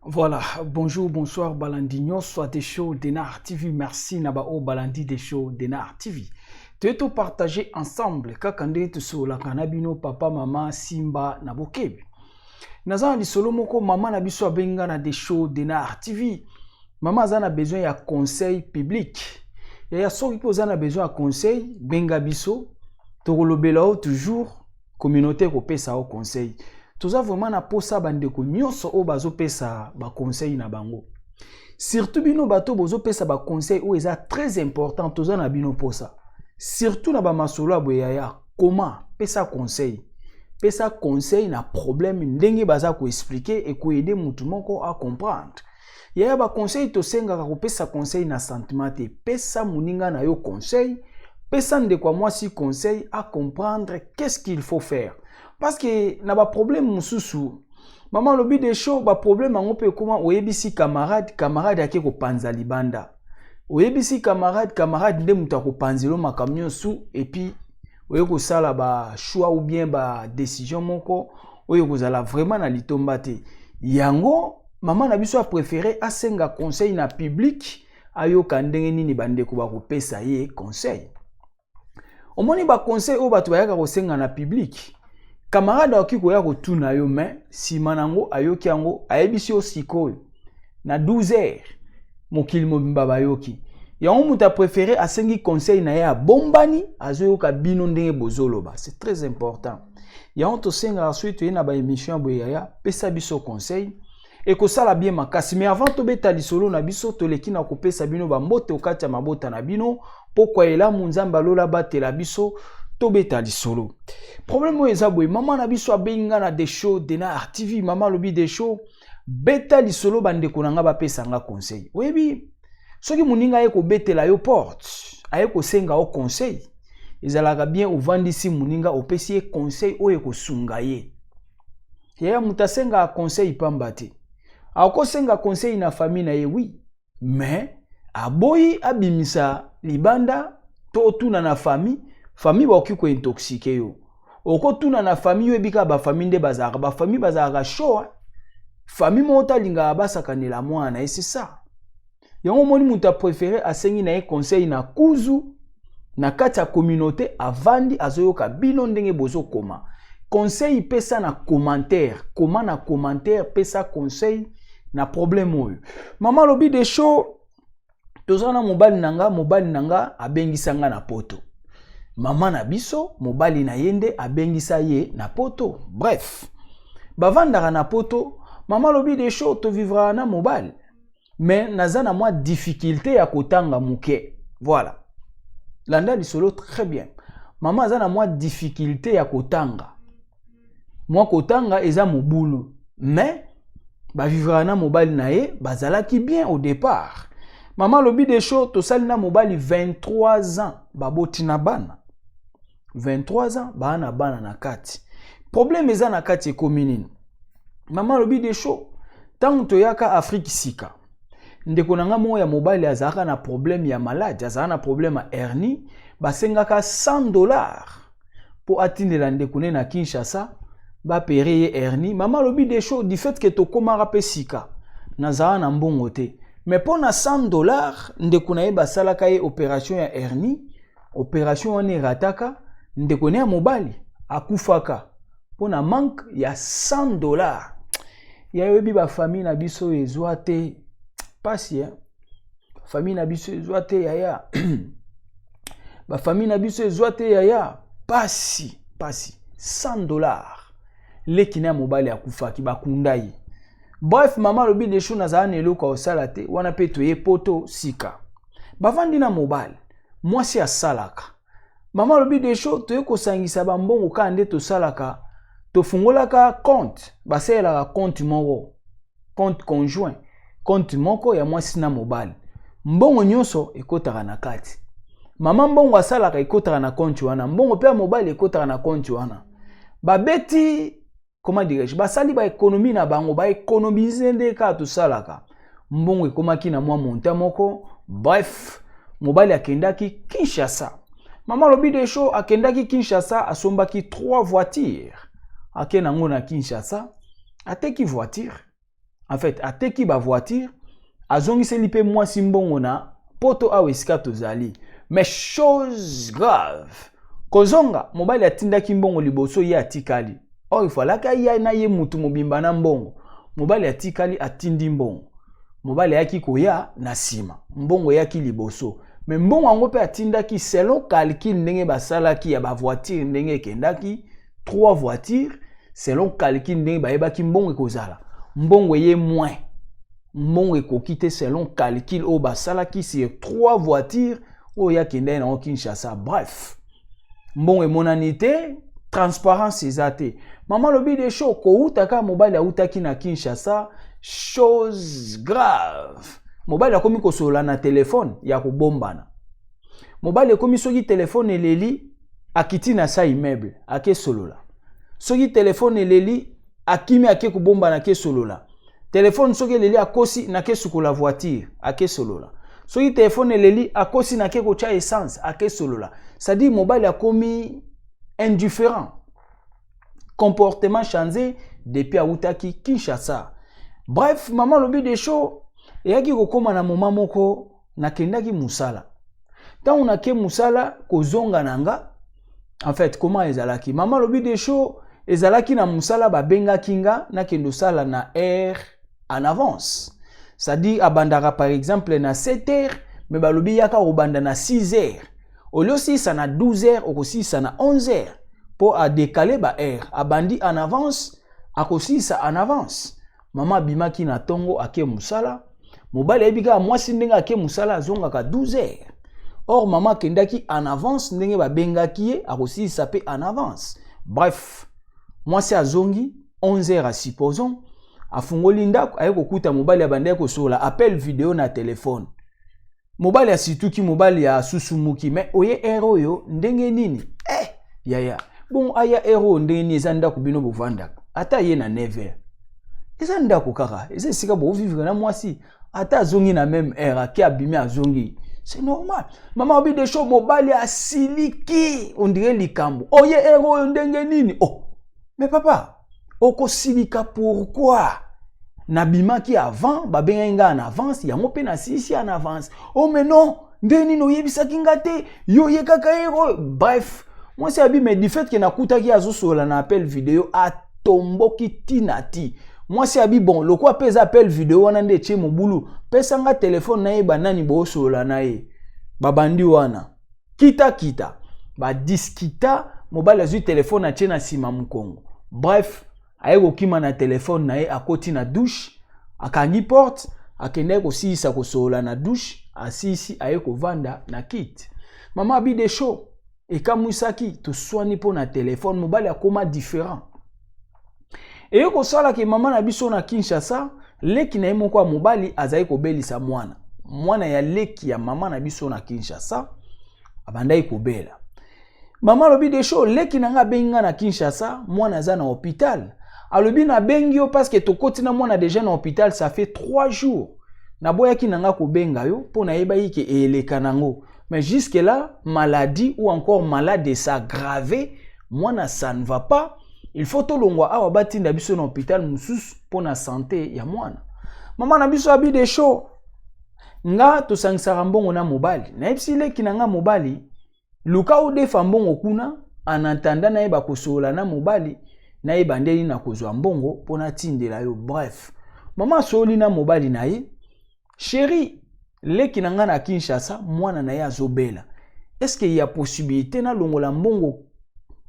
Voilà, bonjour, bonsoir, Balandinho, soit des shows d'Enar TV. Merci, Nabao Balandi des shows d'Enar TV. Tu es tout partagé ensemble, kakande tu so la kanabino, papa, maman, Simba, Nabokebi. Nazan di solo moko, maman nabiso abenga na des shows d'Enar TV. Maman zana besoin ya conseil public. Ya soki po zana besoin ya conseil, benga biso, tolobelao toujours communauté ko pesa au conseil. Toza vraiment na posa bandeko nyonso o bazo pesa ba conseil na bango. Surtout bino bato bozo pesa ba conseil o eza très important toza na bino posa. Surtout na ba masolo aboyaya comment pesa conseil. Pesa conseil na problème ndenge baza ko expliquer et ko aider mutu moko à comprendre. Yaya ba conseil to senga ko pesa conseil na sentiment te pesa muninga na yo conseil. Pesa ndeko mwasi conseil à comprendre qu'est-ce qu'il faut faire. Parce que na ba problème mususu maman lobi des shows ba problème ngo pe comment oyebisi camarade yake ko panza libanda oyebisi camarade nde muta ko panzelo makamyo su et puis oyeko sala ba choix ou bien ba décision moko oyeko zala vraiment na litomba te yango maman na biso a préféré asenga conseil na public ayoka ndenge nini bandeko ba ko pesa ye conseil omoni ba conseil o bato bayaka ko senga na public. Camarade oki koya kotuna yo mais si manango ayoki yango ayebisi yo sikoyo na 12h mokili mobimba bayoki yango muta préféré asengi conseil na ya bombani azoyoka bino ndenge bozoloba c'est très important yango to senga ensuite na ba émission boyaya pesa biso conseil et ko sala bien makasi mais avant to beta lisolo na biso to leki na ko pesa bino ba mbote okati mabota na bino pokwa ela munzamba lola batela biso to beta lisolo. Problème ou ezabwe maman na biso abenga na des shows d'Enar TV maman lobi des shows beta lisolo bandeko nanga ba pesa nga conseil. Webi soki muninga ye ko betela yo porte aye ko senga o conseil ezalaka bien ovandisi muninga opesi ye conseil oye ko sunga ye. Yaya mutasenga conseil pamba te. Ako senga conseil na famille na ye oui mais aboyi abimisa libanda to tuna na famille ba oki ko intoxiquer yo. Oko tuna na famille yo bika ba famille nde bazaka ba famille bazaka show. Famille mota linga basakanela mwana et c'est ça. Yango moni muta préféré asengi na conseil na kuzu na kati ya communauté avandi azoyoka bino ndenge bozo koma. Conseil pesa na commentaire, comment na commentaire pesa conseil na problème oyo. Maman lobi des show tozana mobali nanga abengisanga na poto. Maman na biso, mobali na yende abengisa ye na poto. Bref, bavandara na poto, maman lobi des shows to vivra na mobile. Mais nazana moi difficulté ya kotanga muke. Voilà. Landa lisolo très bien. Maman zana moi difficulté ya kotanga. Moi kotanga eza mobulu. Mais ba vivra na mobile na ye, bazalaki bien au départ. Maman lobi des shows to salina mobile 23 ans, baboti na bana. 23 ans, bana na kati. Problème eza na kati ekominini. Maman lobi des shows. Tango toyaka Afrique sika. Ndeko nanga mo ya mobile azaka na problème ya malade, azaka na problème ya hernie, basengaka $100 pour atindela ndeko na Kinshasa, ba payer hernie. Maman lobi des shows du fait que to komara pe sika. Nazaka na mbongo te. Mais pour na $100, ndeko na ye basalaka ye opération ya hernie, opération wane rataka. Ndeko ne ya mobali akufaka pona manque ya $100 ya yobi ba famille na biso ezwa te pasi famille na biso ezwa te yaya ba famille na biso ezwa te yaya pasi $100 leki na mobali akufaki bakundai. Bref maman lobi des choses nazana eloko osala te wana pe toye poto sika bavandi na mobali mwasi asalaka. Maman lobi des shows to yeko sangisa ba mbongo ka nde to salaka to fungolaka compte basalelaka compte moko compte conjoint compte moko ya mwasi na mobali mbongo nyonso ekotaka na kati mama mbongo asalaka ekotaka na compte wana mbongo pe ya mobali ekotaka na compte wana babeti comment dirais-je basali ba économie na bango ba économiser ndeka tosalaka mbongo ekomaki na mwa monta moko bref mobali akendaki Kinshasa mama lobi de show akendaki Kinshasa asombaki 3 voitures akena ngo na Kinshasa ateki voiture en fait ateki ba voiture azongiseli pe mwasi mbongo na poto awe esika tozali mais chose grave kozonga mobali atindaki mbongo liboso ye atikali or ifalaka ya na ye mutu mobimba na mbongo mobali atikali atindi mbongo mobali yaki koya na sima mbongo yaki liboso mais mbongo yango pe atindaki selon calcul ndenge basalaki ya ba voiture ndenge kendaki 3 voitures selon calcul ndenge bayebaki mbongo ekozala mbongo ye moins mbongo ekokite selon calcul o basalaki sur 3 voitures o ya kende na Kinshasa bref mbongo emonani te transparence ezate mama lobi de show ko utaka mobali autaki na Kinshasa chose grave mobali akomi kosola na telefone ya kobombana mobali akomi soki telefone eleli akiti na sa immeuble ake solola soki telefone eleli akimi ake kobombana ake solola telefone soki eleli akosi na ke sukola voiture ake solola soki telefone eleli akosi na ke kocha essence ake solola c'est-à-dire mobali akomi indifférent comportement changé depuis autaki Kinshasa bref maman lobi de show eyaki kokoma na moma moko nakendaki musala tant on a ke musala kozonga nanga en fait comment ezalaki maman lobi de show ezalaki na musala babenga kinga na kendo sala na heure en avance c'est-à-dire abandaka par exemple na 7 heures mais balobi yaka obanda na 6 heures au lieu si ça na 12 heures aussi ça na 11 heures pour a décaler ba heure abandi en avance akosi ça en avance mama bimaki na tongo ake musala mobali ebika mwasi ndenge ake musala zongaka 12 heures or mama kendaki en avance ndenge babengaki ye akosi ça pe en avance bref mwasi azongi 11 heures supposons afungoli ndako aye kokuta mobali abandaki kosola appel vidéo na téléphone mobali asituki mobali ya susumuki mais oye ero yo ndenge nini yaya bon aya ero ndenge ni ezanda kubino bovanda ata ye na 9 heures ezanda ko kaka ezesika bo vivre na mwasi ata zongi na même heure ki abimi azongi c'est normal mama obi de show mobali asiliki on dirait likambo oye ero yo ndenge nini mais papa oko silika pourquoi nabimaki avant babenga en avance yango pe na sisi en avance mais non ndeni no yebisaki ngate yo ye kaka ero bref moi c'est abi mais du fait que nakutaki azosola na appel vidéo atomboki tinati moi c'est abi bon le quoi pesa appel vidéo wana nde che mobulu pesa nga téléphone na ye banani bo sola na ye babandi wana kita ba diskita mobile azu téléphone na che na sima mukongo bref aye kokima na téléphone na ye akoti na douche akangi porte akende kosisa kosola na douche asisi aye kovanda na kit mama abi de show ekamwisaki toswani po na téléphone mobali akoma différent eye kosala ke mama na biso na Kinshasa leki na ye moko ya mobali azali kobelisa mwana ya leki ya mama na biso na Kinshasa abandai kobela mama lobi de show leki na nga benga na Kinshasa mwana aza na hôpital alobi na bengi yo parce que tokoti na mwana déjà na hôpital ça fait 3 jours na boyaki na nga kobenga yo po na yeba yike eleka nango mais jusque là maladie ou encore malade s'aggraver mwana ça ne va pas il faut tolongwa awa batinda biso na hôpital mususu po na santé ya mwana mama na biso abi de show nga tosangisaka mbongo na mobali na yebisi leki na nga mobali luka odefa mbongo kuna en attendant na yeba kosola na mobali na yeba ndeni na kozwa mbongo po na tindela yo bref mama soli na mobali na ye chéri leki na nga na Kinshasa mwana na ye azobela est-ce qu'il y a possibilité na longola mbongo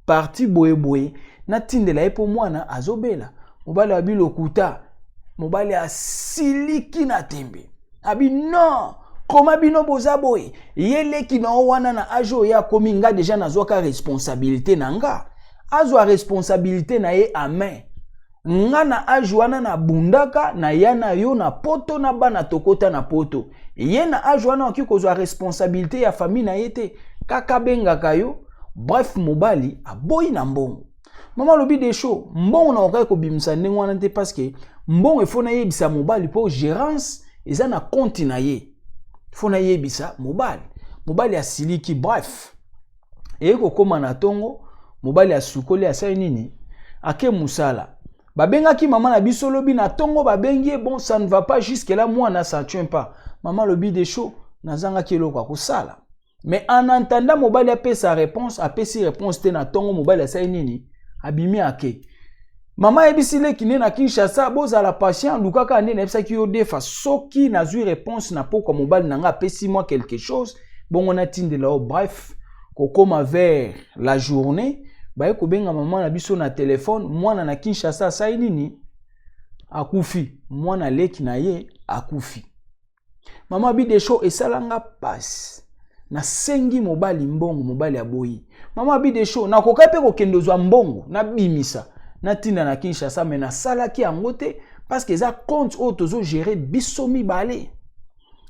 parti boye na tindela ye po mwana azobela mobali abi lokuta mobali asiliki na tembe abi non koma bino boza boye ye leki na wana na ajo ya komi nga deja nazwaka responsabilité na nga azwa responsabilité na ye amen. Nga na ajwana na bundaka na yana yo na poto na bana tokota na poto. Ye na ajwana oki kozwa responsabilité ya famille na yete kaka bengaka yo. Bref mobali aboyi na mbongo. Mama lobi de show mbongo na okai ko bimisa ndenge wana te parce que mbongo ifo na yebisa mobali po gérance eza na compte na ye. Ifo na yebisa mobali. Mobali asiliki bref. Eko koma na tongo mobali asukoli asai nini ake musala. Babengaki maman na biso lobi na tongo babengi bon ça ne va pas jusque là moi na ça tient pas. Maman lobi de show nazanga keloko akosala. Mais en entendant mobali apé sa réponse, apé si réponse te na tongo mobali asai nini abimi ake. Maman ebisile kine na Kinshasa boza la patient lukaka ande na ebisa ki yo defa soki nazui réponse na poko mobali nanga apesi moi quelque chose bon on a tinde là bref kokoma vers la journée baye kobenga maman na biso na téléphone mwana na Kinshasa sai nini akufi mwana leki na ye akufi. Maman bi de show esalanga passe na sengi mobali mbongo mobali aboyi. Maman bi de show na kokape ko kendozwa mbongo na bimisa na tinda na Kinshasa mais na salaki yango te parce que za compte o tozo gérer biso mibale.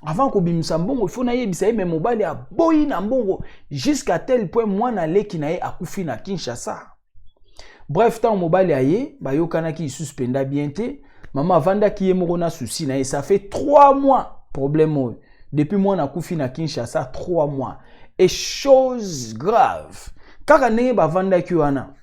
Avant ko bimisa mbongo il faut na yebisa mais mobali aboyi na mbongo jusqu'à tel point mwana leki na ye akufi na Kinshasa. Bref tant mobali aye bayokana ki suspenda bien te maman vanda ki yemoko na souci na ye ça fait 3 mois problème depuis mwana akufi na Kinshasa 3 mois et chose grave kaka ndenge bavanda ki wana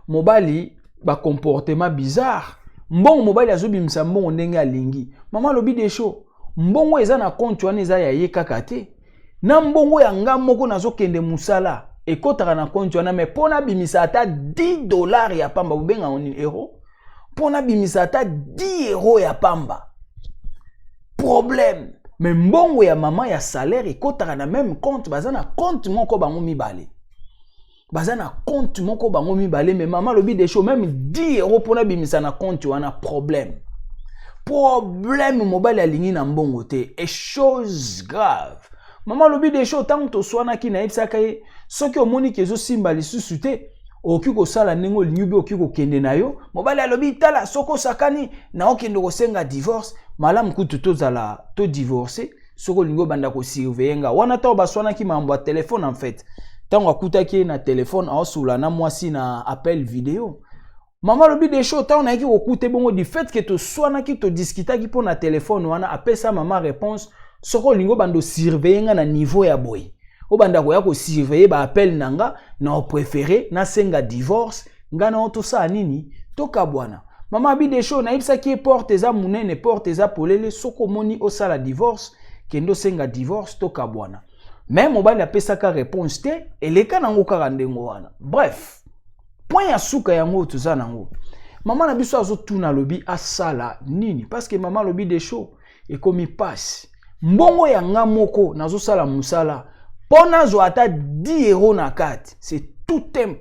mobali ba comportement bizarre mbongo mobali azobimisa mbongo ndenge alingi maman lobi de show mbongo eza na compte wana eza ya ye kaka te na mbongo ya nga moko nazokende musala ekotaka na compte wana mais pona bimisa ata $10 ya pamba bobenga en euro pona bimisa ata 10 euro ya pamba problème mais mbongo ya maman ya salaire ekotaka na même compte baza na compte moko bango mibale baza na compte moko bango mibale mais maman lobi de show même 10 euro pona bimisa na compte wana problème mobile alingi na mbongo te et chose grave maman lobi de show tant to swana ki na ebisaka ye soki omoni kezo simba lisusu te oki ko sala ndenge olingi bi oki ko kende na yo mobile alobi tala soko sakani na okende ko senga divorce malamu kutu tozala to divorcer soko lingo banda ko surveiller wana ta baswana ki mambo téléphone en fait tant akutaki na téléphone asula na mwasi na appel vidéo. Maman lobi de show tant on a ki okute bongo du fait que to swana ki to discuta ki po na téléphone wana apesa maman réponse soko lingo bando surveiller na niveau ya boy o banda ko ya ko surveiller ba appel nanga na o préféré na senga divorce ngana oto sa nini toka bwana maman bi de show na ibsa ki porte za munene porte za polele soko moni o sala divorce kendo senga divorce toka bwana même mobali apesa ka réponse te eleka nango kaka ndengo wana bref point ya suka yango toza nango maman na biso azotuna lobi asala nini parce que maman lobi de show ekomi passe mbongo ya nga moko nazosala musala pona zo ata 10 euros na kati c'est tout un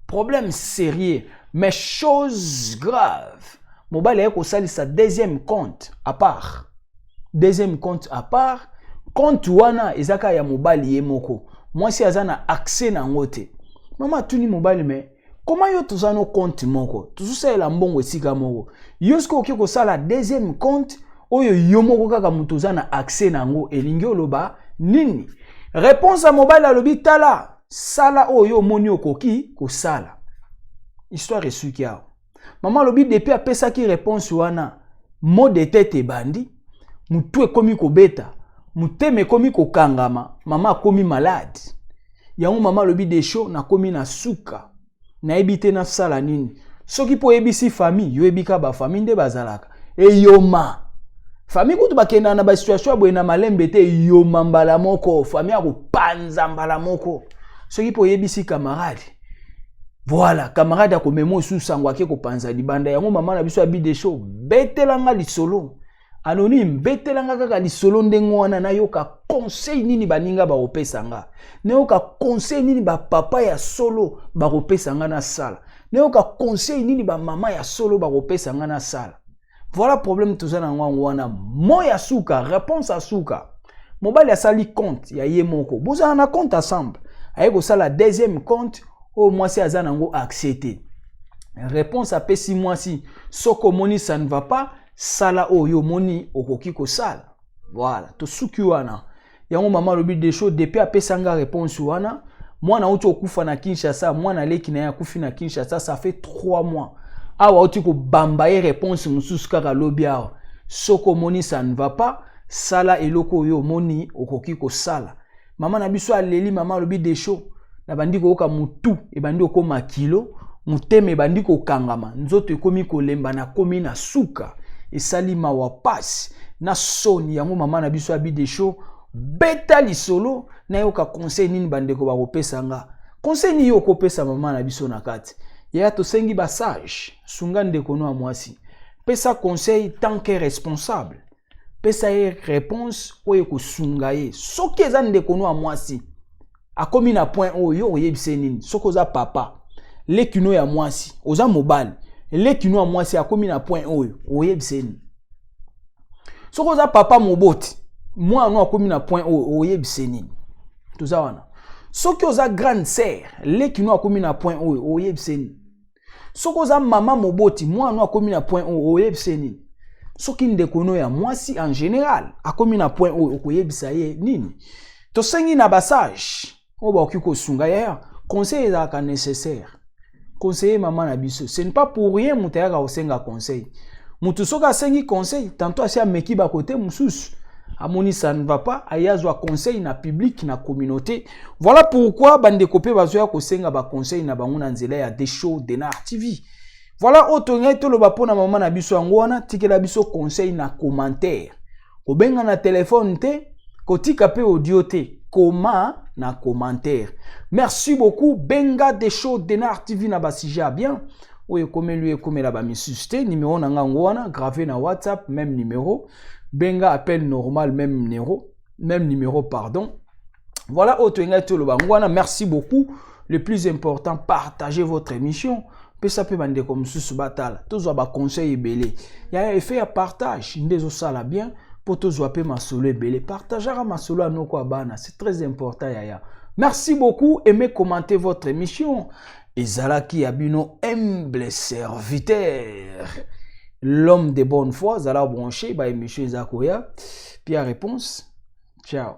problème sérieux mais chose grave mobali eko sali sa deuxième compte à part compte wana ezaka ya mobali ye moko mwasi azana accès na ngote mama tuni mobali mais comment yo tozano compte moko tozosala mbongo esika moko yosko oki ko sala deuxième compte oyo yo moko kaka mutu zana accès nango elingi oloba nini réponse à mobile alobi tala sala oyo moni okoki ko sala histoire esuki awo maman alobi depuis apesa ki réponse wana mot de tête bandi mutu ekomi kobeta muteme ekomi kokangama mama akomi malade yango mama alobi de show na komi na suka na ebite na sala nini soki po ebisi famille yo ebika ba famille nde bazalaka eyoma famille kutu bakenda na ba situation boye na malembe te yoma mbala moko famille akopanza mbala moko soki po ebisi camarade voilà camarade akomemo susango ake kopanza libanda yango mama na biso abi de show betelanga lisolo anonyme betelanga kaka lisolo ndengo wana na yoka conseil nini baninga ba opesanga ne yoka conseil nini ba papa ya solo ba opesanga na sala ne yoka conseil nini ba mama ya solo ba opesanga na sala voilà problème tozana ngwango wana moya suka réponse à suka mobali asali compte ya ye moko bozana na compte ensemble ayeko sala deuxième compte oh moi si azanango accepté réponse après 6 mois si soko moni ça ne va pas sala oyo moni okoki ko sala voilà to suki wana yango mama lobi des choses depuis apesanga réponse wana mwana uti okufa na Kinshasa mwana leki na ya kufi na Kinshasa ça fait 3 mois awa uti ko bambaye réponse mususu kaka lobi awa soko moni ça ne va pas sala eloko oyo moni okoki ko sala mama na biso aleli mama lobi des choses na bandi ko ka mutu e bandi ko makilo muteme bandi ko kangama nzoto ekomi kolemba na komi na suka esali mawa pasi na soni yango mama na biso abi des choses beta lisolo na yoka conseil nini bande ko ba kopesa nga conseil ni yo kopesa mama na biso na kati ya to sengi ba sage sunga ndeko no amwasi pesa conseil tant que responsable pesa ye réponse oyo ko sunga ye soki eza ndeko no amwasi akomi na point oyo oyebise nini soko za papa lekino ya mwasi oza mobile lekino ya mwasi akomi na point oyo oyebise nini soko za papa moboti mwana akomi na point oyo oyebise nini toza wana soki oza grande sœur lekino akomi na point oyo oyebise nini soko za mama moboti mwana akomi na point oyo oyebise nini soki ndeko no ya mwasi en général akomi na point oyo okoyebisa ye nini tosengi na basage oba okiko sunga ya conseil ezalaka nécessaire conseiller maman na biso ce n'est pas pour rien mutayaka osenga conseil mutu soka asengi conseil tantôt asi ameki ba côté mususu amoni ça ne va pas ayazwa conseil na public na communauté voilà pourquoi bande kopé bazoya kosenga ba conseil na bango na nzela ya des shows de Nar TV voilà otongai to loba pona maman na biso yango wana tikela biso conseil na commentaire kobenga na téléphone te kotika pe audio te comment na commentaire. Merci beaucoup. Benga des shows de Nar TV na basija bien. Oye comme lui comme la ba misuste numéro na ngwana gravé na WhatsApp même numéro. Benga appel normal même numéro pardon. Voilà otenga to lo ngwana merci beaucoup. Le plus important partagez votre émission. Pesa pe bande comme sous batala. Tozo ba conseil belé. Ya effet à partage ndezo sala bien. Pour tous wapé ma solo belé partagera ma solo anoko abana c'est très important yaya merci beaucoup aimez commenter votre émission ezalaki abino humble serviteur l'homme de bonne foi zala branché ba émission ezakoya puis à réponse ciao.